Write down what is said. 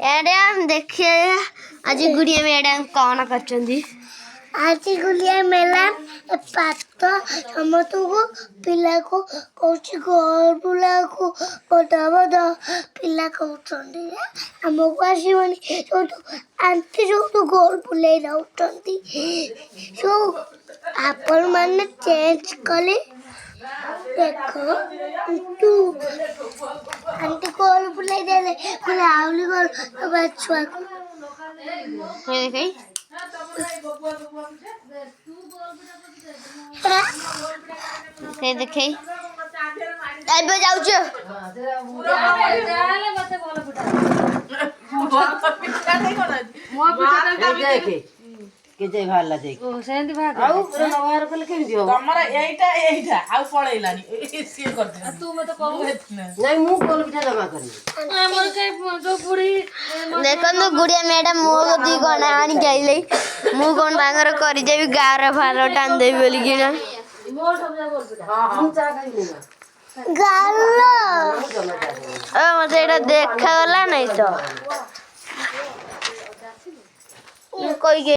Adam देखिए आज गुड़िया मैडम कौन करचंदी आज गुड़िया मेला पात समस्त को पिला को कौची घर बुला को बड़ा बड़ा पिला कहउछंदी हमको आसीबनी जो आंटी जो घर बुले रहउछंदी जो आपण माने चेंज कले देखो तू आंटी घर बुले देले बोले आवली घर बच्चा को देखई ते देखई आइबे जाऊ छ के जे भाला देख ओ सेंदी भाग आउ नवार कल केम दियो तमरा एइटा आउ पळैलानी सी कर दे तू मते कहू नहीं मु कोन बिठा जमा करनी हमर के जो बुढ़ी देखन गुड़िया मैडम मो दी गणा आनी जाइले मु कोन बांगर करी जेबी गार फालो टान देबी बोली कि ना मोर सब जा बोल बेटा हां चा खाई ना गालो मते एटा देखा गला नहीं तो कोई